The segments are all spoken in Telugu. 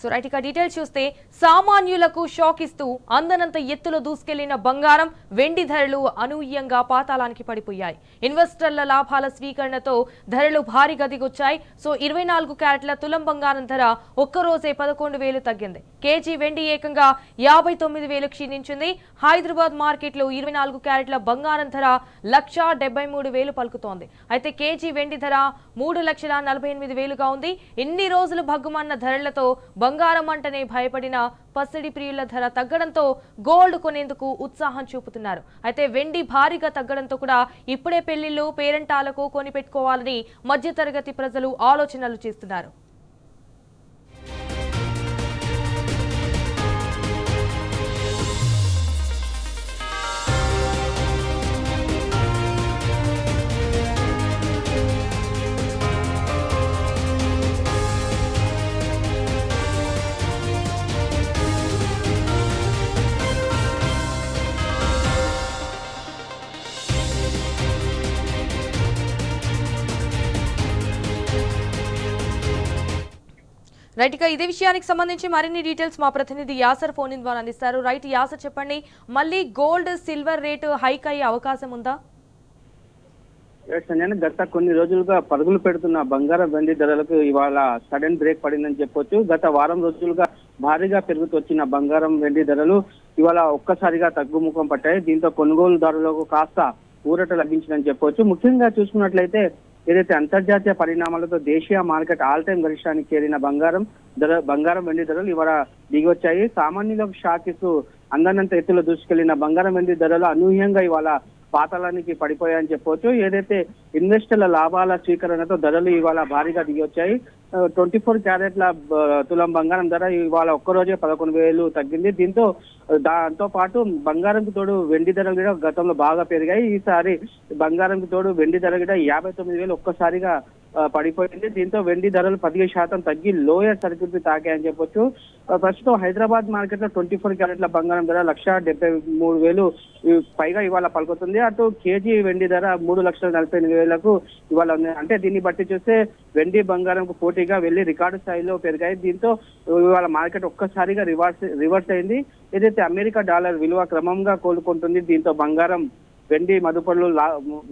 సో రైట్ ఇక డీటెయిల్స్ చూస్తే సామాన్యులకు షాక్ ఇస్తూ అందనంత ఎత్తులో దూసుకెళ్లిన బంగారం వెండి ధరలు అనూహ్యంగా పాతాళానికి పడిపోయాయి. ఇన్వెస్టర్ల లాభాల స్వీకరణతో ధరలు భారీగా దిగొచ్చాయి. సో 24 క్యారెట్ల తులం బంగారం ధర ఒక్కరోజే 11,000 తగ్గింది. కేజీ వెండి ఏకంగా 59,000 క్షీణించింది. హైదరాబాద్ మార్కెట్లో 24 క్యారెట్ల బంగారం ధర 1,73,000 పలుకుతోంది. అయితే కేజీ వెండి ధర 3,48,000గా ఉంది. ఇన్ని రోజులు భగ్గుమన్న ధరలతో బంగారం అంటనే భయపడిన పసిడి ప్రియుల ధర తగ్గడంతో గోల్డ్ కొనేందుకు ఉత్సాహం చూపుతున్నారు. అయితే వెండి భారీగా తగ్గడంతో కూడా ఇప్పుడే పెళ్లిళ్లు పేరెంటాలకు కొనిపెట్టుకోవాలని మధ్యతరగతి ప్రజలు ఆలోచనలు చేస్తున్నారు. రైట్ ఇక ఇదే విషయానికి సంబంధించి మరిన్ని డీటెయిల్స్ మా ప్రతినిధి యాసర్ ఫోన్ ద్వారా అందిస్తారు. రైట్ యాసర్, చెప్పండి, మళ్ళీ గోల్డ్ సిల్వర్ రేటు హైక్ అయ్యే అవకాశం ఉందా? గత కొన్ని రోజులుగా పరుగులు పెడుతున్న బంగారం వెండి ధరలకు ఇవాళ సడన్ బ్రేక్ పడిందని చెప్పొచ్చు. గత వారం రోజులుగా భారీగా పెరుగుతూ వచ్చిన బంగారం వెండి ధరలు ఇవాళ ఒక్కసారిగా తగ్గుముఖం పట్టాయి. దీంతో కొనుగోలుదారులకు కాస్త ఊరట లభించిందని చెప్పొచ్చు. ముఖ్యంగా చూసుకున్నట్లయితే ఏదైతే అంతర్జాతీయ పరిణామాలతో దేశీయ మార్కెట్ ఆల్ టైం గరిష్టానికి చేరిన బంగారం వెండి ధరలు ఇవాళ దిగొచ్చాయి. సామాన్యులకు షాక్ ఇస్తూ అందనంత ఎత్తులో దూసుకెళ్లిన బంగారం వెండి ధరలు అనూహ్యంగా ఇవాళ పాతాళానికి పడిపోయాయని చెప్పవచ్చు. ఏదైతే ఇన్వెస్టర్ల లాభాల స్వీకరణతో ధరలు ఇవాళ భారీగా దిగొచ్చాయి. 24 క్యారెట్ల తులం బంగారం ధర ఇవాళ ఒక్కరోజే 11,000 తగ్గింది. దాంతో పాటు బంగారంకి తోడు వెండి ధరలు కూడా గతంలో బాగా పెరిగాయి. ఈసారి బంగారంకి తోడు వెండి ధర కూడా 59,000 ఒక్కసారిగా పడిపోయింది. దీంతో వెండి ధరలు 15% తగ్గి లోయర్ సర్క్యూట్ తాకాయని చెప్పొచ్చు. ప్రస్తుతం హైదరాబాద్ మార్కెట్ లో 24 క్యారెట్ల బంగారం ధర 1,73,000 పైగా ఇవాళ పలుకుతుంది. అటు కేజీ వెండి ధర 3,48,000కు ఇవాళ ఉంది. అంటే దీన్ని బట్టి చూస్తే వెండి బంగారంకు పోటీగా వెళ్లి రికార్డు స్థాయిలో పెరిగాయి. దీంతో ఇవాళ మార్కెట్ ఒక్కసారిగా రివర్స్ అయింది. ఏదైతే అమెరికా డాలర్ విలువ క్రమంగా కోలుకుంటుంది. దీంతో బంగారం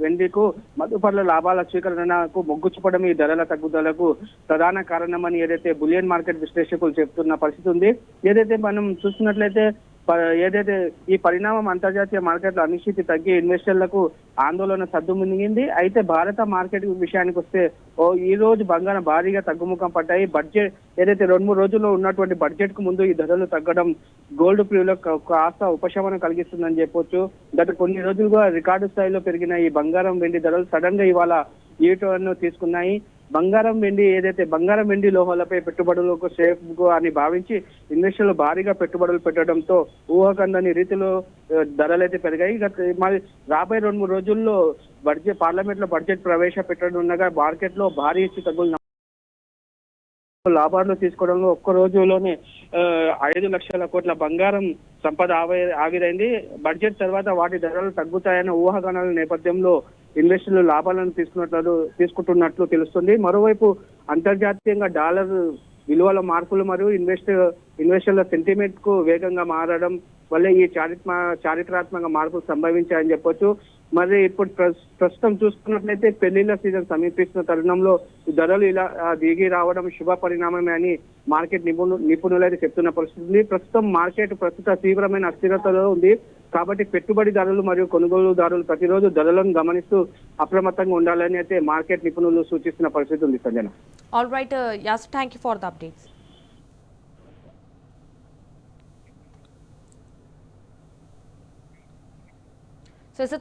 వెండికు మదుపర్ల లాభాల స్వీకరణకు మొగ్గు చూపడం ఈ ధరల తగ్గుదలకు ప్రధాన కారణమని ఏదైతే బులియన్ మార్కెట్ విశ్లేషకులు చెప్తున్న పరిస్థితి ఉంది. ఏదైతే మనం చూస్తున్నట్లయితే ఏదైతే ఈ పరిణామం అంతర్జాతీయ మార్కెట్లో అనిశ్చితి తగ్గి ఇన్వెస్టర్లకు ఆందోళన సద్దుమునిగింది. అయితే భారత మార్కెట్ విషయానికి వస్తే ఈ రోజు బంగారం భారీగా తగ్గుముఖం పడ్డాయి. బడ్జెట్ ఏదైతే 2-3 రోజుల్లో ఉన్నటువంటి బడ్జెట్ కు ముందు ఈ ధరలు తగ్గడం గోల్డ్ ప్రియులకు కాస్త ఉపశమనం కలిగిస్తుందని చెప్పొచ్చు. గత కొన్ని రోజులుగా రికార్డు స్థాయిలో పెరిగిన ఈ బంగారం వెండి ధరలు సడన్ గా ఇవాళ ఈ టర్న్ తీసుకున్నాయి. బంగారం వెండి లోహాలపై పెట్టుబడులకు సేఫ్ అని భావించి ఇన్వెస్టర్లు భారీగా పెట్టుబడులు పెట్టడంతో ఊహకందని రీతిలో ధరలు అయితే పెరిగాయి. మరి రాబోయే 2-3 రోజుల్లో పార్లమెంట్ లో బడ్జెట్ ప్రవేశపెట్టనుండగా మార్కెట్ లో భారీ తగ్గులు లాభాలు తీసుకోవడంలో ఒక్క రోజులోనే 5 లక్షల కోట్ల బంగారం సంపద ఆవిరైంది. బడ్జెట్ తర్వాత వాటి ధరలు తగ్గుతాయన్న ఊహాగానాల నేపథ్యంలో ఇన్వెస్టర్లు లాభాలను తీసుకుంటున్నట్లు తెలుస్తుంది. మరోవైపు అంతర్జాతీయంగా డాలర్ విలువల మార్పులు మరియు ఇన్వెస్టర్ల సెంటిమెంట్ కు వేగంగా మారడం వల్ల ఈ చారిత్రాత్మక మార్పులు సంభవించాయని చెప్పొచ్చు. మరి ఇప్పుడు ప్రస్తుతం చూసుకున్నట్లయితే పెళ్లిళ్ల సీజన్ సమీపిస్తున్న తరుణంలో ధరలు ఇలా దిగి రావడం శుభ పరిణామమే అని మార్కెట్ నిపుణులైతే చెప్తున్న పరిస్థితి ఉంది. ప్రస్తుతం మార్కెట్ తీవ్రమైన అస్థిరతలో ఉంది. కాబట్టి పెట్టుబడిదారులు మరియు కొనుగోలుదారులు ప్రతిరోజు ధరలను గమనిస్తూ అప్రమత్తంగా ఉండాలని అయితే మార్కెట్ నిపుణులు సూచిస్తున్న పరిస్థితి ఉంది. Sanjana. All right yes, thank you for the updates.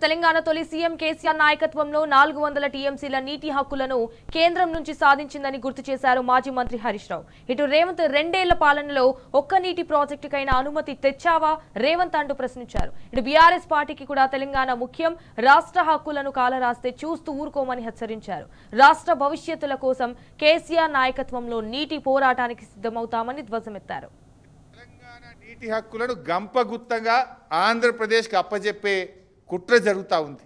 Telangana తొలి సీఎం కేసీఆర్ నాయకత్వంలో 400 టీఎంసీల నీటి హక్కులను కేంద్రం నుంచి సాధించిందని గుర్తు చేశారు మాజీ మంత్రి హరీష్ రావు. ఇటు రేవంత్ 2 ఏళ్ల పాలనలో ఒక్క నీటి ప్రాజెక్టుకైనా అనుమతి తెచ్చావా రేవంత్ అంటూ ప్రశ్నించారు. ఇటు బీఆర్ఎస్ పార్టీకి కూడా తెలంగాణ ముఖ్యం, రాష్ట్ర హక్కులను కాలరాస్తే చూస్తూ ఊరుకోమని హెచ్చరించారు. రాష్ట్ర భవిష్యత్తుల కోసం కేసీఆర్ నాయకత్వంలో నీటి పోరాటానికి సిద్ధమవుతామని ధ్వజమెత్తారు. తెలంగాణ నీటి హక్కులను గంపగుత్తగా ఆంధ్రప్రదేశ్కి అప్పజెప్పే కుట్ర జరుగుతూ ఉంది.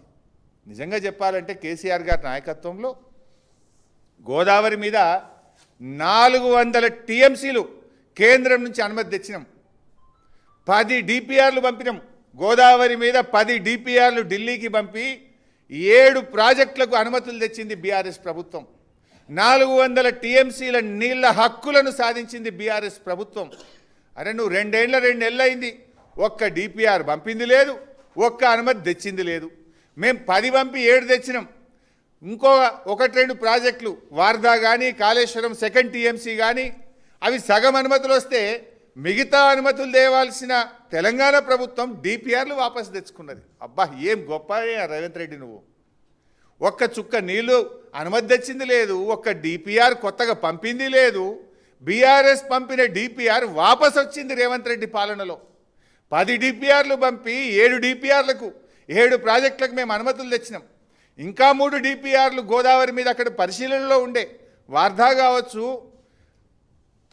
నిజంగా చెప్పాలంటే కేసీఆర్ గారి నాయకత్వంలో గోదావరి మీద 400 టీఎంసీలు కేంద్రం నుంచి అనుమతి తెచ్చినాం. 10 డిపిఆర్లు పంపినాం. గోదావరి మీద 10 డిపిఆర్లు ఢిల్లీకి పంపి 7 ప్రాజెక్టులకు అనుమతులు తెచ్చింది బీఆర్ఎస్ ప్రభుత్వం. 400 టీఎంసీల నీళ్ల హక్కులను సాధించింది బీఆర్ఎస్ ప్రభుత్వం. అరే నువ్వు 2 నెలలు అయింది, ఒక్క డిపిఆర్ పంపింది లేదు, ఒక్క అనుమతి తెచ్చింది లేదు. మేము 10 పంపి 7 తెచ్చినాం. ఇంకో 1-2 ప్రాజెక్టులు వార్దా కానీ కాళేశ్వరం సెకండ్ టీఎంసీ కానీ అవి సగం అనుమతులు వస్తే మిగతా అనుమతులు తేవాల్సిన తెలంగాణ ప్రభుత్వం డిపిఆర్లు వాపసు తెచ్చుకున్నది. అబ్బా ఏం గొప్ప రేవంత్ రెడ్డి, నువ్వు ఒక్క చుక్క నీళ్లు అనుమతి తెచ్చింది లేదు, ఒక్క డిపిఆర్ కొత్తగా పంపింది లేదు. బీఆర్ఎస్ పంపిన డిపిఆర్ వాపసు వచ్చింది రేవంత్ రెడ్డి పాలనలో. 10 డిపిఆర్లు పంపి 7 డిపిఆర్లకు 7 ప్రాజెక్టులకు మేము అనుమతులు తెచ్చినాం. ఇంకా 3 డిపిఆర్లు గోదావరి మీద అక్కడ పరిశీలనలో ఉండే, వార్ధా కావచ్చు,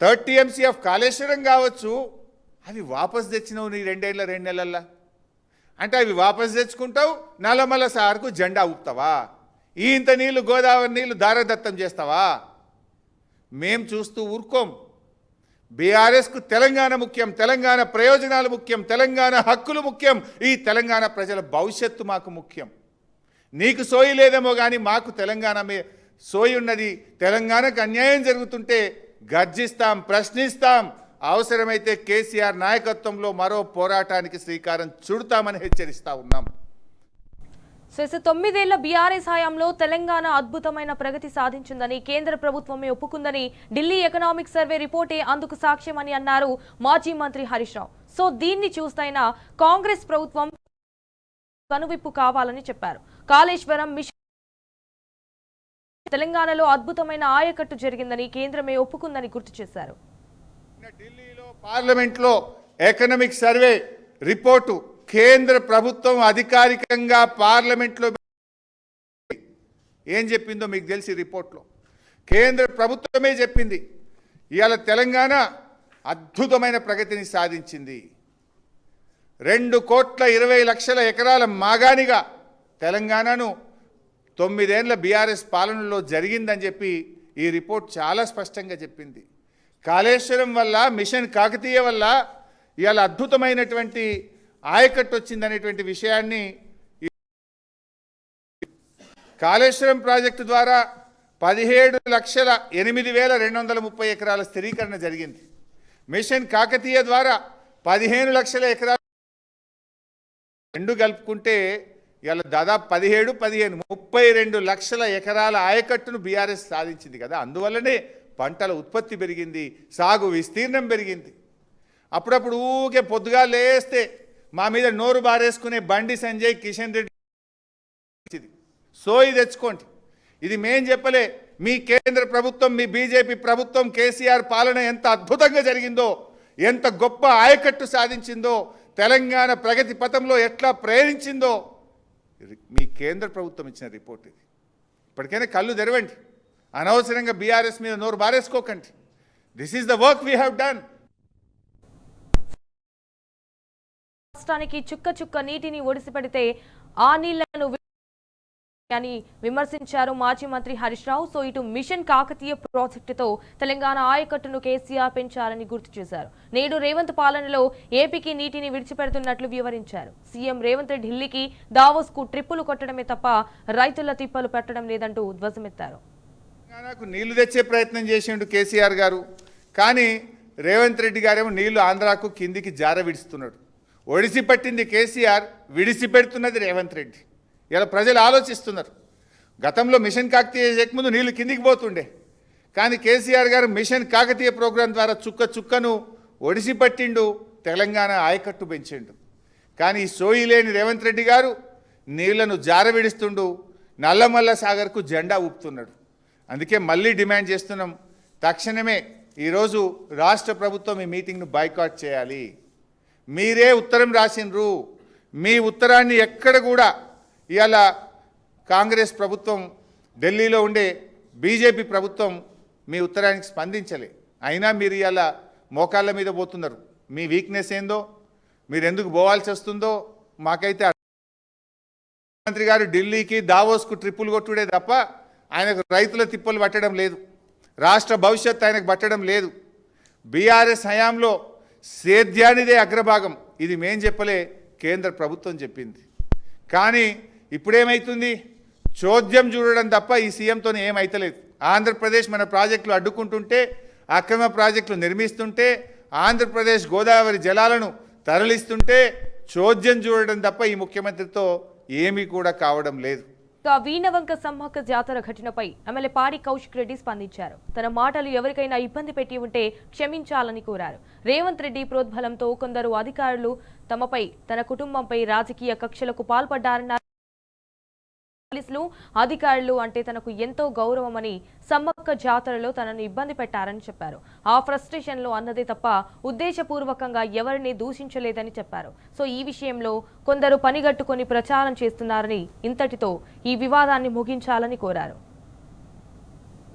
3rd టీఎంసీ ఆఫ్ కాళేశ్వరం కావచ్చు, అవి వాపసు తెచ్చినావు నీ 2 నెలల్లో. అంటే అవి వాపసు తెచ్చుకుంటావు, నల్లమల్ల సార్కు జెండా ఊపుతావా? ఇంత నీళ్లు గోదావరి నీళ్లు దారదత్తం చేస్తావా? మేం చూస్తూ ఊరుకోం. బీఆర్ఎస్కు తెలంగాణ ముఖ్యం, తెలంగాణ ప్రయోజనాలు ముఖ్యం, తెలంగాణ హక్కులు ముఖ్యం, ఈ తెలంగాణ ప్రజల భవిష్యత్తు మాకు ముఖ్యం. నీకు సోయి లేదేమో కానీ మాకు తెలంగాణ సోయి ఉన్నది. తెలంగాణకు అన్యాయం జరుగుతుంటే గర్జిస్తాం, ప్రశ్నిస్తాం. అవసరమైతే కేసీఆర్ నాయకత్వంలో మరో పోరాటానికి శ్రీకారం చుడతామని హెచ్చరిస్తా ఉన్నాం. 9 ఏళ్ల బీఆర్ఎస్ హయాంలో తెలంగాణ అద్భుతమైన ప్రగతి సాధించిందని కేంద్ర ప్రభుత్వమే ఒప్పుకుందని ఢిల్లీ ఎకనామిక్ సర్వే రిపోర్టే అందుకు సాక్ష్యమని అన్నారు మాజీ మంత్రి హరీష్ రావు. సో దీన్ని చూస్తైనా కాంగ్రెస్ ప్రభుత్వం కనువిప్పు కావాలని చెప్పారు. కాళేశ్వరం మిషన్ తెలంగాణలో అద్భుతమైన ఆయకట్టు జరిగిందని కేంద్రమే ఒప్పుకుందని గుర్తు చేశారు. ఢిల్లీలో పార్లమెంట్లో ఎకనామిక్ సర్వే రిపోర్టు కేంద్ర ప్రభుత్వం అధికారికంగా పార్లమెంట్లో ఏం చెప్పిందో మీకు తెలిసి రిపోర్ట్లో కేంద్ర ప్రభుత్వమే చెప్పింది. ఇవాళ తెలంగాణ అద్భుతమైన ప్రగతిని సాధించింది. 2,20,00,000 ఎకరాల మాగానిగా తెలంగాణను 9 ఏళ్ల బీఆర్ఎస్ పాలనలో జరిగిందని చెప్పి ఈ రిపోర్ట్ చాలా స్పష్టంగా చెప్పింది. కాళేశ్వరం వల్ల, మిషన్ కాకతీయ వల్ల ఇవాళ అద్భుతమైనటువంటి ఆయకట్టు వచ్చిందనేటువంటి విషయాన్ని, కాళేశ్వరం ప్రాజెక్టు ద్వారా 17,08,230 ఎకరాల స్థిరీకరణ జరిగింది. మిషన్ కాకతీయ ద్వారా 15 లక్షల ఎకరాలు రెండు కలుపుకుంటే ఇవాళ దాదాపు 17, 32 లక్షల ఎకరాల ఆయకట్టును బీఆర్ఎస్ సాధించింది కదా. అందువల్లనే పంటల ఉత్పత్తి పెరిగింది, సాగు విస్తీర్ణం పెరిగింది. అప్పుడప్పుడు ఊకే పొద్దుగా లేస్తే మా మీద నోరు బారేసుకునే బండి సంజయ్, కిషన్ రెడ్డి సోయి తెచ్చుకోండి. ఇది మేం చెప్పలే, మీ కేంద్ర ప్రభుత్వం, మీ బీజేపీ ప్రభుత్వం, కేసీఆర్ పాలన ఎంత అద్భుతంగా జరిగిందో, ఎంత గొప్ప ఆయకట్టు సాధించిందో, తెలంగాణ ప్రగతి పథంలో ఎట్లా ప్రయాణించిందో మీ కేంద్ర ప్రభుత్వం ఇచ్చిన రిపోర్ట్ ఇది. ఇప్పటికైనా కళ్ళు తెరవండి, అనవసరంగా బీఆర్ఎస్ మీద నోరు బారేసుకోకండి. This is the work we have done. రాష్ట్రానికి చుక్క చుక్క నీటిని ఒడిసిపెడితే ఆ నీళ్లను అని విమర్శించారు మాజీ మంత్రి హరీష్ రావు. సో ఇటు మిషన్ కాకతీయ ప్రాజెక్టుతో తెలంగాణ ఆయకట్టును కేసీఆర్ పెంచారని గుర్తు చేశారు. నేడు రేవంత్ పాలనలో ఏపీకి నీటిని విడిచిపెడుతున్నట్లు వివరించారు. సీఎం రేవంత్ ఢిల్లీకి, దావోస్ కు ట్రిప్పులు కొట్టడమే తప్ప రైతుల తిప్పలు పెట్టడం లేదంటూ ధ్వజమెత్తారు. తెలంగాణకు నీళ్లు తెచ్చే ప్రయత్నం చేసిండు కేసీఆర్ గారు, కానీ రేవంత్ రెడ్డి గారేమో నీళ్లు ఆంధ్రాకు కిందికి జార విడుస్తున్నాడు. ఒడిసి పట్టింది కేసీఆర్, విడిసిపెడుతున్నది రేవంత్ రెడ్డి. ఇలా ప్రజలు ఆలోచిస్తున్నారు. గతంలో మిషన్ కాకతీయ చేయకముందు నీళ్లు కిందికి పోతుండే, కానీ కేసీఆర్ గారు మిషన్ కాకతీయ ప్రోగ్రాం ద్వారా చుక్క చుక్కను ఒడిసి పట్టిండు, తెలంగాణ ఆయకట్టు పెంచిండు. కానీ ఈ సోయి లేని రేవంత్ రెడ్డి గారు నీళ్లను జార విడుస్తుండు, నల్లమల్ల సాగర్కు జెండా ఊపుతున్నాడు. అందుకే మళ్ళీ డిమాండ్ చేస్తున్నాం, తక్షణమే ఈరోజు రాష్ట్ర ప్రభుత్వం ఈ మీటింగ్ను బాయ్కాట్ చేయాలి. మీరే ఉత్తరం రాసిండ్రు, మీ ఉత్తరాన్ని ఎక్కడ కూడా ఇవాళ కాంగ్రెస్ ప్రభుత్వం, ఢిల్లీలో ఉండే బీజేపీ ప్రభుత్వం మీ ఉత్తరానికి స్పందించలే. అయినా మీరు ఇవాళ మోకాళ్ళ మీద పోతున్నారు. మీ వీక్నెస్ ఏందో, మీరు ఎందుకు పోవాల్సి వస్తుందో మాకైతే ముఖ్యమంత్రి గారు ఢిల్లీకి, దావోస్కు ట్రిప్పులు కొట్టుడే తప్ప ఆయనకు రైతుల తిప్పలు పట్టడం లేదు, రాష్ట్ర భవిష్యత్తు ఆయనకు పట్టడం లేదు. బీఆర్ఎస్ హయాంలో సేద్యానిదే అగ్రభాగం. ఇది మేం చెప్పలే, కేంద్ర ప్రభుత్వం చెప్పింది. కానీ ఇప్పుడేమవుతుంది? చోద్యం చూడడం తప్ప ఈ సీఎంతో ఏమైతలేదు. ఆంధ్రప్రదేశ్ మన ప్రాజెక్టులు అడ్డుకుంటుంటే, అక్రమ ప్రాజెక్టులు నిర్మిస్తుంటే, ఆంధ్రప్రదేశ్ గోదావరి జలాలను తరలిస్తుంటే చోద్యం చూడడం తప్ప ఈ ముఖ్యమంత్రితో ఏమీ కూడా కావడం లేదు. వీణవంక సమ్మక్క జాతర ఘటనపై ఎమ్మెల్యే పాడి కౌశిక్ రెడ్డి స్పందించారు. తన మాటలు ఎవరికైనా ఇబ్బంది పెట్టి ఉంటే క్షమించాలని కోరారు. రేవంత్ రెడ్డి ప్రోద్బలంతో కొందరు అధికారులు తమపై, తన కుటుంబంపై రాజకీయ కక్షలకు పాల్పడ్డారన్నారు. పోలీసులు, అధికారులు అంటే తనకు ఎంతో గౌరవమని, సమ్మక్క జాతరలో తనను ఇబ్బంది పెట్టారని చెప్పారు. ఆ ఫ్రస్ట్రేషన్లో అన్నదే తప్ప ఉద్దేశపూర్వకంగా ఎవరిని దూషించలేదని చెప్పారు. సో ఈ విషయంలో కొందరు పనిగట్టుకొని ప్రచారం చేస్తున్నారని, ఇంతటితో ఈ వివాదాన్ని ముగించాలని కోరారు.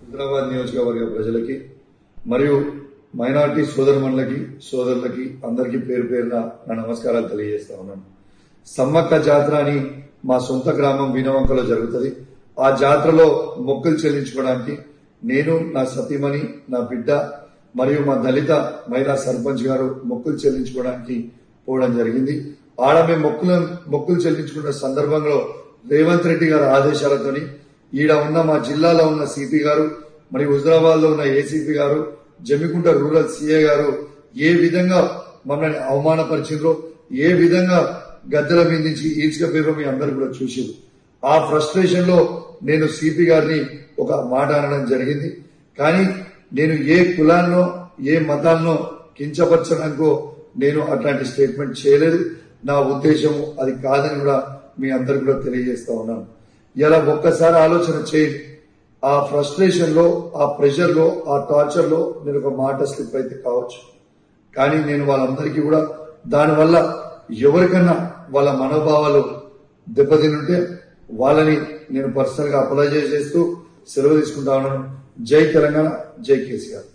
హైదరాబాద్ నియోజకవర్గ ప్రజలకి మరియు మైనార్టీ సోదరుమణులకి, సోదరులకి అందరికీ పేరు పేరున నా నమస్కారాలు తెలియజేస్తా ఉన్నాను. సమ్మక్క జాతర అని మా సొంత గ్రామం వీణవంకలో జరుగుతుంది. ఆ జాతరలో మొక్కులు చెల్లించుకోవడానికి నేను, నా సతీమణి, నా బిడ్డ మరియు మా దళిత మహిళా సర్పంచ్ గారు మొక్కులు చెల్లించుకోవడానికి పోవడం జరిగింది. ఆడ మేము మొక్కులు చెల్లించుకున్న సందర్భంలో రేవంత్ రెడ్డి గారి ఆదేశాలతోని ఈడ ఉన్న మా జిల్లాలో ఉన్న సిపి గారు మరియు హుజరాబాద్ లో ఉన్న ఏసీపీ గారు, జమ్మికుంట రూరల్ సిఏ గారు ఏ విధంగా మమ్మల్ని అవమానపరిచిండ్రో, ఏ విధంగా గద్దెల మీద నుంచి ఈడ్చుకపోయారో మీ అందరూ కూడా చూసారు. ఆ ఫ్రస్ట్రేషన్ లో నేను సిపి గారిని ఒక మాట అనడం జరిగింది. కానీ నేను ఏ కులాన్నో, ఏ మతాన్నో కించపరచడానికో నేను అట్లాంటి స్టేట్మెంట్ చేయలేదు. నా ఉద్దేశం అది కాదని కూడా మీ అందరు కూడా తెలియజేస్తా ఉన్నాను. ఇలా ఒక్కసారి ఆలోచన చేయండి. ఆ ఫ్రస్ట్రేషన్ లో, ఆ ప్రెషర్ లో, ఆ టార్చర్ లో నేను ఒక మాట స్లిప్ అయితే కావచ్చు. కానీ నేను వాళ్ళందరికీ కూడా దానివల్ల ఎవరికన్నా వాళ్ళ మనోభావాలు దెబ్బతినుంటే వాళ్ళని నేను పర్సనల్ గా అప్లైజైజ్ చేస్తూ సెలవు తీసుకుంటా ఉన్నాను. జై తెలంగాణ, జై కేసీఆర్.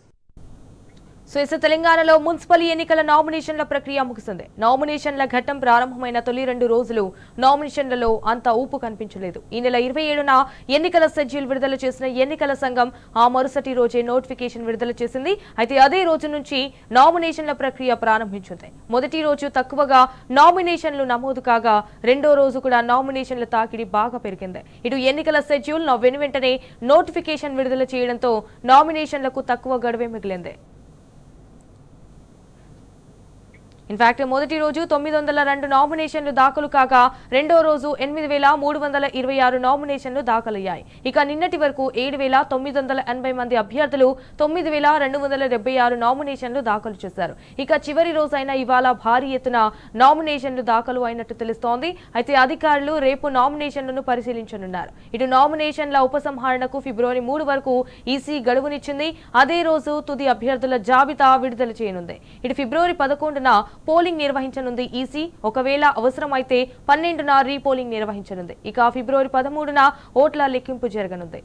సో తెలంగాణలో మున్సిపల్ ఎన్నికల నామినేషన్ల ప్రక్రియ ముగిసింది. నామినేషన్ల ఘట్టం ప్రారంభమైన తొలి 2 రోజులు నామినేషన్లలో అంత ఊపు కనిపించలేదు. ఈ నెల 27న ఎన్నికల షెడ్యూల్ విడుదల చేసిన ఎన్నికల సంఘం ఆ మరుసటి రోజే నోటిఫికేషన్ విడుదల చేసింది. అయితే అదే రోజు నుంచి నామినేషన్ల ప్రక్రియ ప్రారంభించింది. మొదటి రోజు తక్కువగా నామినేషన్లు నమోదు కాగా, రెండో రోజు కూడా నామినేషన్ల తాకిడి బాగా పెరిగింది. ఇటు ఎన్నికల షెడ్యూల్ వెనువెంటనే నోటిఫికేషన్ విడుదల చేయడంతో నామినేషన్లకు తక్కువ గడువే మిగిలింది. ఇన్ఫాక్ట్ మొదటి రోజు 902 నామినేషన్లు దాఖలు కాగా, రెండో రోజు 8,326 నామినేషన్లు దాఖలయ్యాయి. ఇక నిన్నటి వరకు 7,980 మంది అభ్యర్థులు 9,276 నామినేషన్లు దాఖలు చేశారు. ఇక చివరి రోజైన ఇవాళ భారీ ఎత్తున నామినేషన్లు దాఖలు అయినట్టు తెలుస్తోంది. అయితే అధికారులు రేపు నామినేషన్లను పరిశీలించనున్నారు. ఇటు నామినేషన్ల ఉపసంహరణకు ఫిబ్రవరి 3 వరకు ఈసీ గడువునిచ్చింది. అదే రోజు తుది అభ్యర్థుల జాబితా విడుదల చేయనుంది. ఇటు ఫిబ్రవరి 11న పోలింగ్ నిర్వహించనుంది ఈసీ. ఒకవేళ అవసరమైతే 12న రీపోలింగ్ నిర్వహించనుంది. ఇక ఫిబ్రవరి 13న ఓట్ల లెక్కింపు జరగనుంది.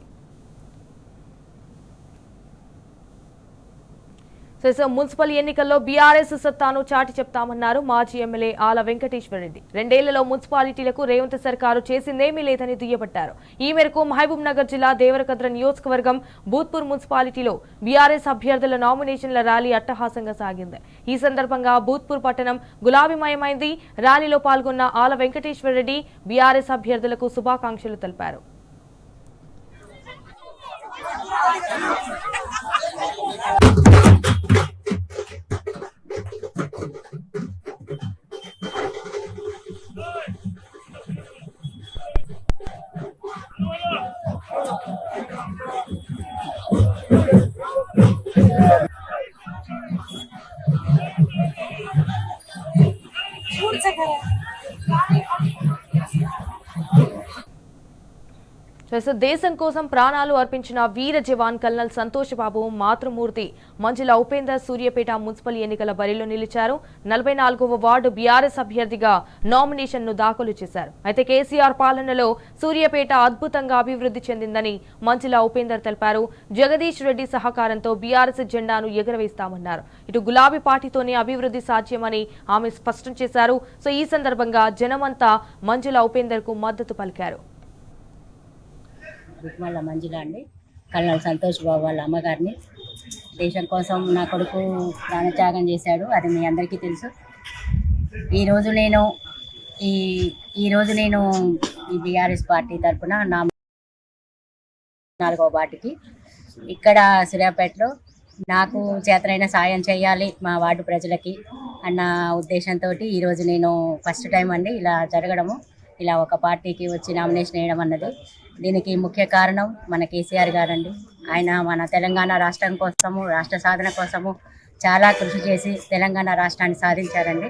మున్సిపల్ ఎన్నికల్లో బీఆర్ఎస్ సత్తాను చాటి చెప్తామన్నారు మాజీ ఎమ్మెల్యే ఆల వెంకటేశ్వర రెడ్డి. 2 ఏళ్లలో మున్సిపాలిటీలకు రేవంత్ సర్కారు చేసిందేమీ లేదని దుయ్యబట్టారు. ఈ మేరకు మహబూబ్ నగర్ జిల్లా దేవరకద్ర నియోజకవర్గం బూత్పూర్ మున్సిపాలిటీలో బీఆర్ఎస్ అభ్యర్థుల నామినేషన్ల ర్యాలీ అట్టహాసంగా సాగింది. ఈ సందర్భంగా బూత్పూర్ పట్టణం గులాబీమయమైంది. ర్యాలీలో పాల్గొన్న ఆల వెంకటేశ్వర రెడ్డి బీఆర్ఎస్ అభ్యర్థులకు శుభాకాంక్షలు తెలిపారు. దేశం కోసం ప్రాణాలు అర్పించిన వీర జవాన్ కల్నల్ సంతోష్ బాబు మాతృమూర్తి మంజుల ఉపేందర్ సూర్యాపేట మున్సిపల్ ఎన్నికల బరిలో నిలిచారు. 44వ వార్డు బీఆర్ఎస్ అభ్యర్థిగా నామినేషన్ను దాఖలు చేశారు. అయితే కేసీఆర్ పాలనలో సూర్యాపేట అద్భుతంగా అభివృద్ధి చెందిందని మంజుల ఉపేందర్ తెలిపారు. జగదీష్ రెడ్డి సహకారంతో బీఆర్ఎస్ జెండాను ఎగురవేస్తామన్నారు. ఇటు గులాబీ పార్టీతోనే అభివృద్ధి సాధ్యమని ఆమె స్పష్టం చేశారు. సో ఈ సందర్భంగా జనమంతా మంజుల ఉపేందర్ కు మద్దతు పలికారు. రుక్మల్ల మంజుల అండి, కల్నల్ సంతోష్ బాబు వాళ్ళ అమ్మగారిని దేశం కోసం నా కొడుకు ప్రాణత్యాగం చేశాడు, అది మీ అందరికీ తెలుసు. ఈరోజు నేను ఈ బీఆర్ఎస్ పార్టీ తరఫున నా 4వ వార్డుకి ఇక్కడ సూర్యాపేటలో నాకు చేతనైన సాయం చేయాలి మా వార్డు ప్రజలకి అన్న ఉద్దేశంతో ఈరోజు నేను ఫస్ట్ టైం అండి ఇలా జరగడము, ఇలా ఒక పార్టీకి వచ్చి నామినేషన్ వేయడం అన్నది. దీనికి ముఖ్య కారణం మన కేసీఆర్ గారండి. ఆయన మన తెలంగాణ రాష్ట్రం కోసము, రాష్ట్ర సాధన కోసము చాలా కృషి చేసి తెలంగాణ రాష్ట్రాన్ని సాధించారండి.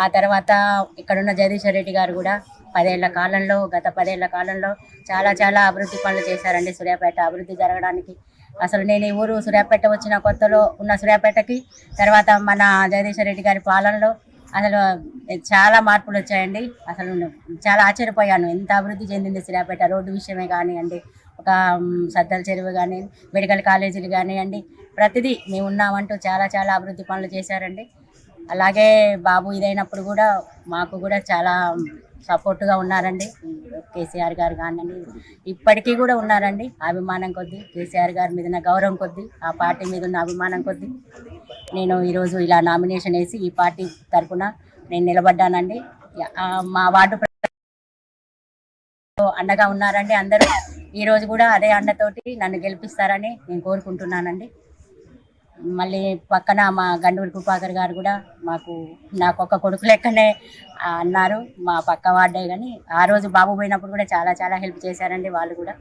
ఆ తర్వాత ఇక్కడున్న జగదీశ్వర్ రెడ్డి గారు కూడా గత 10 ఏళ్ల కాలంలో చాలా అభివృద్ధి పనులు చేశారండి. సూర్యాపేట అభివృద్ధి జరగడానికి అసలు నేను ఈ ఊరు సూర్యాపేట వచ్చిన కొత్తలో ఉన్న సూర్యాపేటకి తర్వాత మన జగదీశ్వర్ రెడ్డి గారి పాలనలో అసలు చాలా మార్పులు వచ్చాయండి. అసలు చాలా ఆశ్చర్యపోయాను ఎంత అభివృద్ధి చెందింది సూర్యాపేట. రోడ్డు విషయమే కానివ్వండి, ఒక సద్దల చెరువు కానీ, మెడికల్ కాలేజీలు కానివ్వండి, ప్రతిదీ మేము ఉన్నామంటూ చాలా అభివృద్ధి పనులు చేశారండి. అలాగే బాబు ఇదైనప్పుడు కూడా మాకు కూడా చాలా సపోర్టుగా ఉన్నారండి. కేసీఆర్ గారు కానివ్వండి, ఇప్పటికీ కూడా ఉన్నారండి. అభిమానం కొద్దీ, కేసీఆర్ గారి మీద ఉన్న గౌరవం కొద్దీ, ఆ పార్టీ మీద ఉన్న అభిమానం కొద్దీ నేను ఈరోజు ఇలా నామినేషన్ వేసి ఈ పార్టీ తరఫున నేను నిలబడ్డానండి. మా వార్డు అండగా ఉన్నారండి అందరూ. ఈరోజు కూడా అదే అండతోటి నన్ను గెలిపిస్తారని నేను కోరుకుంటున్నానండి. మళ్ళీ పక్కన మా గండూరి కృపాకర్ గారు కూడా నాకు ఒక కొడుకు లెక్కనే అన్నారు, మా పక్క వార్డే. కానీ ఆ రోజు బాబు పోయినప్పుడు కూడా చాలా హెల్ప్ చేశారండి. వాళ్ళు కూడా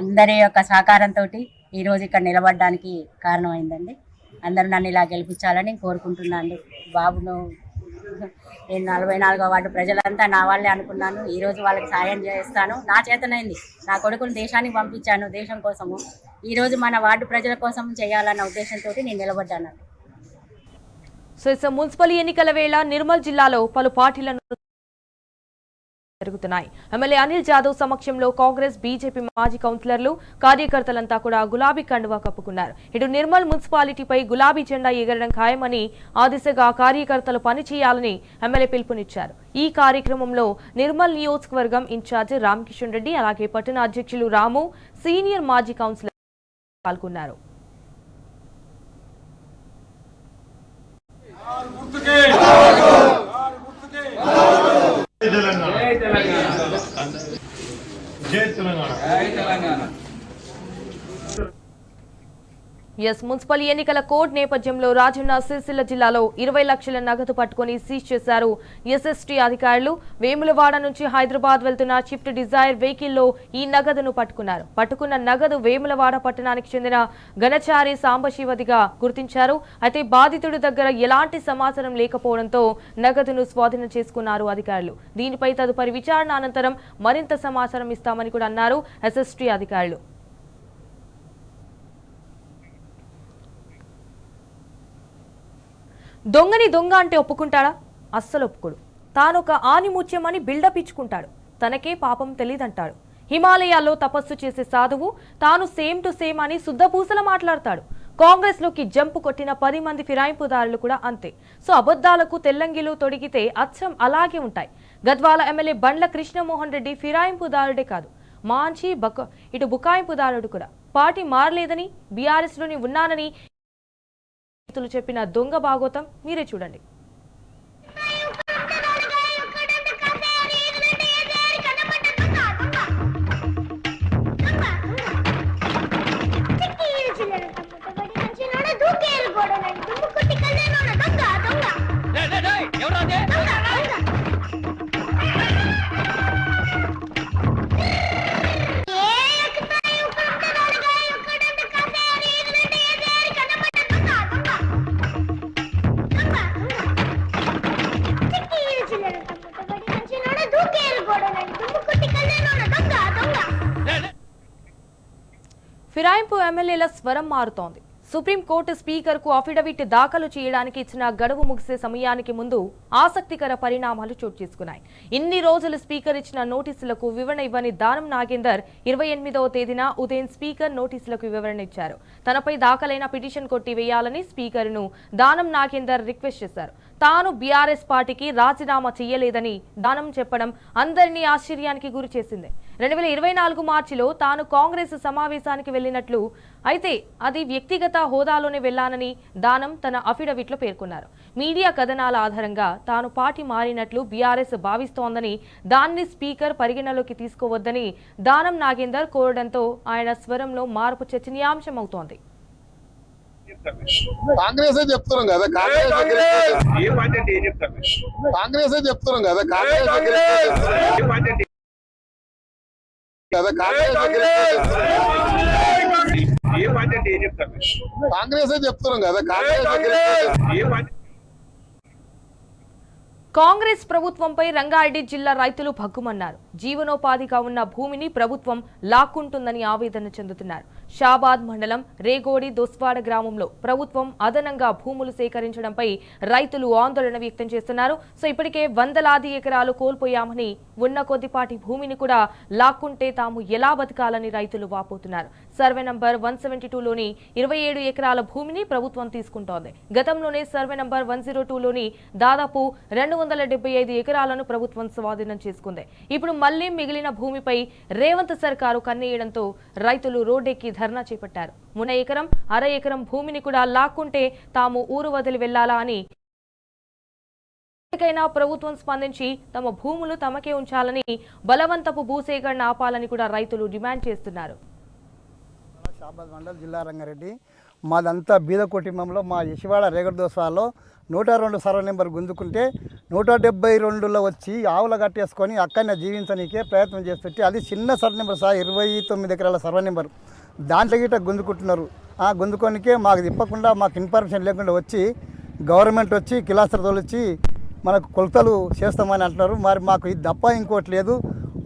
అందరి యొక్క సహకారంతో ఈరోజు ఇక్కడ నిలబడడానికి కారణమైందండి. అందరూ నన్ను ఇలా గెలిపించాలని కోరుకుంటున్నాను. బాబును నేను 44వ వార్డు ప్రజలంతా నా వాళ్ళే అనుకున్నాను. ఈరోజు వాళ్ళకి సాయం చేస్తాను, నా చేతనైంది. నా కొడుకుని దేశానికి పంపించాను దేశం కోసము. ఈరోజు మన వార్డు ప్రజల కోసం చేయాలన్న ఉద్దేశంతో నేను నిలబడ్డాను. మున్సిపల్ ఎన్నికల వేళ నిర్మల్ జిల్లాలో పలు పార్టీలను జరుగుతున్నాయి. ఎమ్మెల్యే అనిల్ జాదవ్ సమక్షంలో కాంగ్రెస్, బీజేపీ మాజీ కౌన్సిలర్లు, కార్యకర్తలంతా కూడా గులాబీ కండువా కప్పుకున్నారు. ఇటు నిర్మల్ మున్సిపాలిటీపై గులాబీ జెండా ఎగరడం ఖాయమని, ఆ దిశగా కార్యకర్తలు పనిచేయాలని ఎమ్మెల్యే పిలుపునిచ్చారు. ఈ కార్యక్రమంలో నిర్మల్ నియోజకవర్గం ఇన్ఛార్జ్ రామకిషన్ రెడ్డి, అలాగే పట్టణ అధ్యక్షులు రాము, సీనియర్ మాజీ కౌన్సిలర్ పాల్గొన్నారు. మున్సిపల్ ఎన్నికల కోడ్ నేపథ్యంలో రాజన్న సిరిసిల్ల జిల్లాలో 20 లక్షల నగదు పట్టుకుని సీజ్ చేశారు ఎస్ఎస్టీ అధికారులు. వేములవాడ నుంచి హైదరాబాద్ వెళ్తున్న షిఫ్ట్ డిజైర్ వెహికల్లో ఈ నగదును పట్టుకున్నారు. పట్టుకున్న నగదు వేములవాడ పట్టణానికి చెందిన గణచారి సాంబశివదిగా గుర్తించారు. అయితే బాధితుడి దగ్గర ఎలాంటి సమాచారం లేకపోవడంతో నగదును స్వాధీనం చేసుకున్నారు అధికారులు. దీనిపై తదుపరి విచారణ అనంతరం మరింత సమాచారం ఇస్తామని కూడా అన్నారు ఎస్ఎస్టీ అధికారులు. దొంగని దొంగ అంటే ఒప్పుకుంటాడా? అస్సలు ఒప్పుకోడు. తానొక ఆనిముత్యమని బిల్డప్ ఇచ్చుకుంటాడు. తనకే పాపం తెలీదంటాడు. హిమాలయాల్లో తపస్సు చేసే సాధువు తాను సేమ్ టు సేమ్ అని శుద్ధపూసల మాట్లాడతాడు. కాంగ్రెస్లోకి జంపు కొట్టిన 10 మంది ఫిరాయింపుదారులు కూడా అంతే. సో అబద్ధాలకు తెల్లంగిలు తొడిగితే అచ్చం అలాగే ఉంటాయి. గద్వాల ఎమ్మెల్యే బండ్ల కృష్ణమోహన్ రెడ్డి ఫిరాయింపుదారుడే కాదు, మాంచి ఇటు బుకాయింపుదారుడు కూడా. పార్టీ మారలేదని, బీఆర్ఎస్లోని ఉన్నానని చెప్పిన దొంగ భాగోతం మీరే చూడండి. ఫిరాయింపు ఎమ్మెల్యేల స్వరం మారుతోంది. సుప్రీంకోర్టు స్పీకర్కు అఫిడవిట్ దాఖలు చేయడానికి ఇచ్చిన గడువు ముగిసే సమయానికి ముందు ఆసక్తికర పరిణామాలు చోటు చేసుకున్నాయి. ఇన్ని రోజులు స్పీకర్ ఇచ్చిన నోటీసులకు వివరణ ఇవ్వని దానం నాగేందర్ 28వ తేదీన ఉదయం స్పీకర్ నోటీసులకు వివరణ ఇచ్చారు. తనపై దాఖలైన పిటిషన్ కొట్టివేయాలని స్పీకర్ను దానం నాగేందర్ రిక్వెస్ట్ చేశారు. తాను బీఆర్ఎస్ పార్టీకి రాజీనామా చేయలేదని దానం చెప్పడం అందరినీ ఆశ్చర్యానికి గురి చేసింది. 2024 మార్చిలో తాను కాంగ్రెస్ సమావేశానికి వెళ్లినట్లు, అయితే అది వ్యక్తిగత హోదాలోనే వెళ్లానని దానం తన అఫిడవిట్లో పేర్కొన్నారు. మీడియా కథనాల ఆధారంగా తాను పార్టీ మారినట్లు బీఆర్ఎస్ భావిస్తోందని, దాన్ని స్పీకర్ పరిగణలోకి తీసుకోవద్దని దానం నాగేందర్ కోరడంతో ఆయన స్వరంలో మార్పు చర్చనీయాంశమవుతోంది. కాంగ్రెస్ చెప్తున్నాం కదా, కాంగ్రెస్ చెప్తున్నాం కదా, కాంగ్రెస్ చెప్తున్నాం కదా, కాంగ్రెస్ కాంగ్రెస్ ప్రభుత్వంపై రంగారెడ్డి జిల్లా రైతులు భగ్గుమన్నారు. జీవనోపాధిగా ఉన్న భూమిని ప్రభుత్వం లాక్కుంటుందని ఆవేదన చెందుతున్నారు. షాబాద్ మండలం రేగోడి దొస్వాడ గ్రామంలో ప్రభుత్వం అదనంగా భూములు సేకరించడంపై రైతులు ఆందోళన వ్యక్తం చేస్తున్నారు. సో ఇప్పటికే వందలాది ఎకరాలు కోల్పోయామని, ఉన్న కొద్దిపాటి భూమిని కూడా లాక్కుంటే తాము ఎలా బతకాలని రైతులు వాపోతున్నారు. సర్వే నంబర్ 172లోని 27 ఎకరాల భూమిని ప్రభుత్వం తీసుకుంటోంది. గతంలోనే సర్వే నంబర్ 102లోని దాదాపు 275 ఎకరాలను ప్రభుత్వం స్వాధీనం చేసుకుంది. ఇప్పుడు మళ్లీ మిగిలిన భూమిపై రేవంత్ సర్కారు కన్నేయడంతో రైతులు రోడ్డెక్కి ధర్నా చేపట్టారు. మున ఎకరం, అర ఎకరం భూమిని కూడా లాక్కుంటే తాము ఊరు వదిలి వెళ్లాలా అని, ఎప్పటికైనా ప్రభుత్వం స్పందించి తమ భూములు తమకే ఉంచాలని, బలవంతపు భూసేకరణ ఆపాలని కూడా రైతులు డిమాండ్ చేస్తున్నారు. షాబాద్ మండల్ జిల్లా రంగారెడ్డి. మాదంతా బీద కుటుంబంలో మా యశవాడ రేగడి దోసాలో 102 సర్వే నెంబర్ గుంజుకుంటే 172లో వచ్చి ఆవుల కట్టేసుకొని అక్కడనే జీవించనీకే ప్రయత్నం చేస్తుంటే, అది చిన్న సర్వే నెంబర్ సార్, 29 ఎకరాల సర్వే నెంబర్. దాంట్లో గిట్ట గుంజుకుంటున్నారు. ఆ గుంజుకొనికే మాకు తిప్పకుండా, మాకు ఇన్ఫర్మేషన్ లేకుండా వచ్చి గవర్నమెంట్ వచ్చి కిలాసర్ తోలిచ్చి మనకు కొలతలు చేస్తామని అంటున్నారు. మరి మాకు ఇది తప్ప ఇంకోటి లేదు.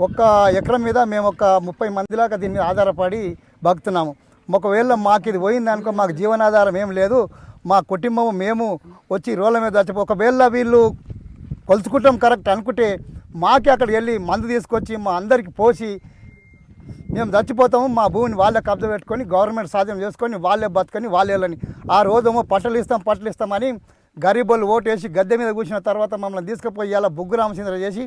ఒక్క ఎకరం మీద మేము ఒక 30 మందిలాగా దీన్ని ఆధారపడి బతుకుతున్నాము. ఒకవేళ మాకు ఇది పోయిందనుకో మాకు జీవనాధారం ఏం లేదు. మా కుటుంబం మేము వచ్చి రోడ్ల మీద చచ్చిపో, ఒకవేళ వీళ్ళు కొలుచుకుంటాం కరెక్ట్ అనుకుంటే మాకే అక్కడికి వెళ్ళి మందు తీసుకొచ్చి మా అందరికి పోసి మేము చచ్చిపోతాము. మా భూమిని వాళ్ళే కబ్జా పెట్టుకొని గవర్నమెంట్ సాధ్యం చేసుకొని వాళ్ళే బతుకొని వాళ్ళని ఆ రోజేమో పట్టలు ఇస్తామని గరీబోళ్ళు ఓటేసి గద్దె మీద కూర్చున్న తర్వాత మమ్మల్ని తీసుకుపోయి ఇలా బుగ్గు రామచంద్ర చేసి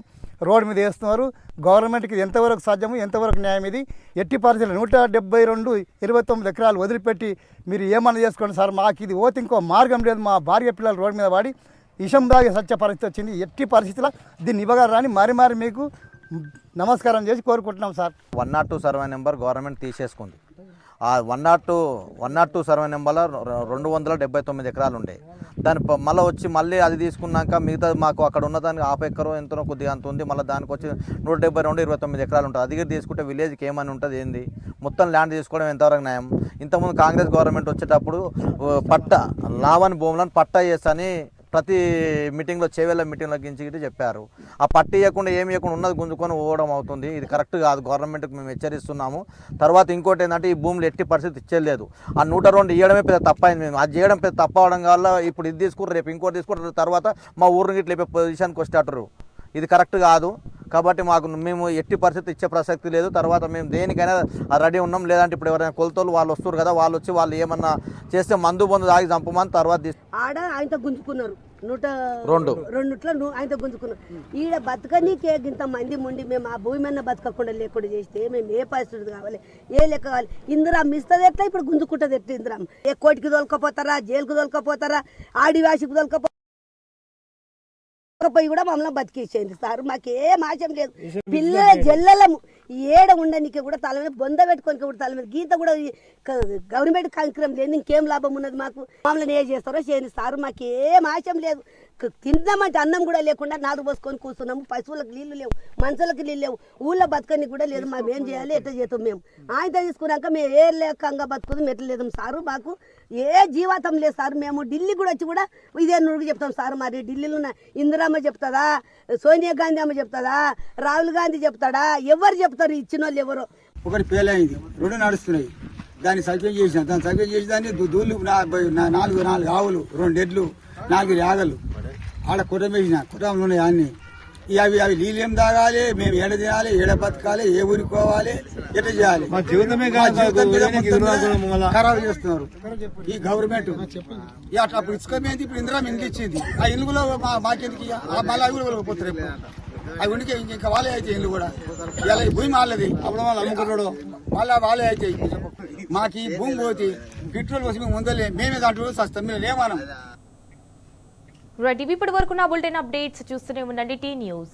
రోడ్డు మీద వేస్తున్నారు. గవర్నమెంట్కి ఎంతవరకు సాధ్యము, ఎంతవరకు న్యాయం ఇది? ఎట్టి పరిస్థితులు 172 29 ఎకరాలు వదిలిపెట్టి మీరు ఏమన్నా చేసుకోండి సార్, మాకు ఇది ఓతి ఇంకో మార్గం లేదు. మా భార్య పిల్లలు రోడ్డు మీద పడి విషం దాగే సత్య పరిస్థితి వచ్చింది. ఎట్టి పరిస్థితుల్లో దీన్ని ఇవ్వగలరని మరి మీకు నమస్కారం చేసి కోరుకుంటున్నాం సార్. 102 సర్వే నెంబర్ గవర్నమెంట్ తీసేసుకుంది. ఆ 102 సర్వే నెంబర్లో 279 ఎకరాలు ఉంటాయి. దాని మళ్ళీ అది తీసుకున్నాక మిగతా మాకు అక్కడ ఉన్నదానికి 50 ఎకరం ఎంతో కొద్దిగా అంత ఉంది. మళ్ళీ దానికి వచ్చి 172 29 ఎకరాలు ఉంటుంది. అది తీసుకుంటే విలేజ్కి ఏమని ఉంటుంది ఏంది? మొత్తం ల్యాండ్ తీసుకోవడం ఎంతవరకు న్యాయం? ఇంతకుముందు కాంగ్రెస్ గవర్నమెంట్ వచ్చేటప్పుడు లావని భూములను పట్టా చేస్తని ప్రతి మీటింగ్లో చేవేళ్ళ మీటింగ్లో గించి చెప్పారు. ఆ పట్టు ఇవ్వకుండా ఏమి ఇవ్వకుండా ఉన్నది గుంజుకొని పోవడం అవుతుంది. ఇది కరెక్ట్ కాదు. గవర్నమెంట్కి మేము హెచ్చరిస్తున్నాము. తర్వాత ఇంకోటి ఏంటంటే, ఈ భూములు ఎట్టి పరిస్థితి ఇచ్చేయలేదు. ఆ 102 ఇవ్వడమే పెద్ద తప్పైంది. మేము అది చేయడం పెద్ద తప్ప అవడం వల్ల ఇప్పుడు ఇది తీసుకుంటారు, రేపు ఇంకోటి తీసుకుంటారు, తర్వాత మా ఊరిని గిట్ల లేపే పొజిషన్కి వచ్చేటరు. ఇది కరెక్ట్ కాదు. కాబట్టి మేము ఎట్టి పరిస్థితి ఇచ్చే ప్రసక్తి లేదు. తర్వాత మేము దేనికైనా రెడీ ఉన్నాం. లేదంటే ఇప్పుడు ఎవరైనా కొలతలు వాళ్ళు వస్తారు కదా, వాళ్ళు వచ్చి వాళ్ళు ఏమన్నా చేస్తే మందు తాగి చంపమని తర్వాత ఆడ ఆయనతో గుంజుకున్నారు. 102 ఆయనతో గుంజుకున్నారు. ఈడ బతకనీకే ఇంత మంది ఉండి మేము ఆ భూమి మీద బతకకుండా లేకుండా చేస్తే మేము ఏ పరిస్థితి కావాలి, ఏ లెక్క కావాలి? ఇందిరా మిస్తుంది ఎట్లా, ఇప్పుడు గుంజుకుంటుంది ఎట్లా? ఇందిరా ఏ కోటికి దొలకపోతారా, జైలుకు దొలకపోతారా, ఆడివాసికి దొలకపో పోయి కూడా మమ్మల్ని బతికేసేయండి సార్. మాకేం ఆశం లేదు. పిల్లల జల్లలము ఏడ ఉండనికి కూడా తల మీద బొంద పెట్టుకొని కూడా తల మీద గీత కూడా గవర్నమెంట్ కార్యక్రమం లేదు. ఇంకేం లాభం ఉన్నది మాకు? మమ్మల్ని ఏ చేస్తారో చేయండి సార్. మాకేం ఆశం లేదు. తిందామంటే అన్నం కూడా లేకుండా నాలుగు పోసుకొని కూర్చున్నాము. పశువులకు నీళ్లు లేవు, మనుషులకు నీళ్ళు లేవు, ఊళ్ళో బతకని కూడా లేదు. మేము ఏం చేయాలి, ఎట్లా చేస్తాం? మేము ఆయన తీసుకున్నాక మేము ఏ లేకంగా బతుకుదాం, ఎట్లా లేదు సారు? మాకు ఏ జీవితం లేదు సార్. మేము ఢిల్లీ కూడా వచ్చి కూడా ఇదే నుడికి చెప్తాం సార్. మరి ఢిల్లీలో ఉన్న ఇందిరమ్మ చెప్తుందా, సోనియా గాంధీ అమ్మ చెప్తుందా, రాహుల్ గాంధీ చెప్తాడా? ఎవరు చెప్తారు? ఇచ్చిన వాళ్ళు ఎవరు? ఒకటి పేలైంది, 2 నడుస్తున్నాయి. దాన్ని సర్వే చేసిన, దాన్ని దూళ్ళు 4 ఆవులు, 2 ఎడ్లు, 4 యాగలు ఆడ కుటుంబేసిన కుటుంబంలో ఉన్నాయి అన్ని. అవి నీళ్ళు ఏం తాగాలి, మేము ఏడ తినాలి, ఏడ బతకాలి, ఏ ఊరికి పోవాలి, ఎట్లా చేయాలి? ఖరాబ్ చేస్తున్నారు ఈ గవర్నమెంట్. అప్పుడు ఇసుక మీద ఇప్పుడు ఇందిరా ఇంటికి ఇచ్చింది. ఆ ఇల్లు మాకెందుకు? మళ్ళీ అవి కూడా పోతారు. అవి ఉనికి ఇంకా వాళ్ళే అయితే ఇల్లు కూడా ఇలా ఈ భూమి వాళ్ళది అప్పుడు వాళ్ళు అమ్ముకున్నాడు వాళ్ళే అయితే మాకు ఈ భూమి పోతే పెట్రోల్ పోసి మేము ముందలే మేమే దాంట్లో సస్తాం మేము లేమానం. రైట్, ఇప్పటి వరకు నా బులెటిన్ అప్డేట్స్ చూస్తూనే ఉండండి టీ న్యూస్.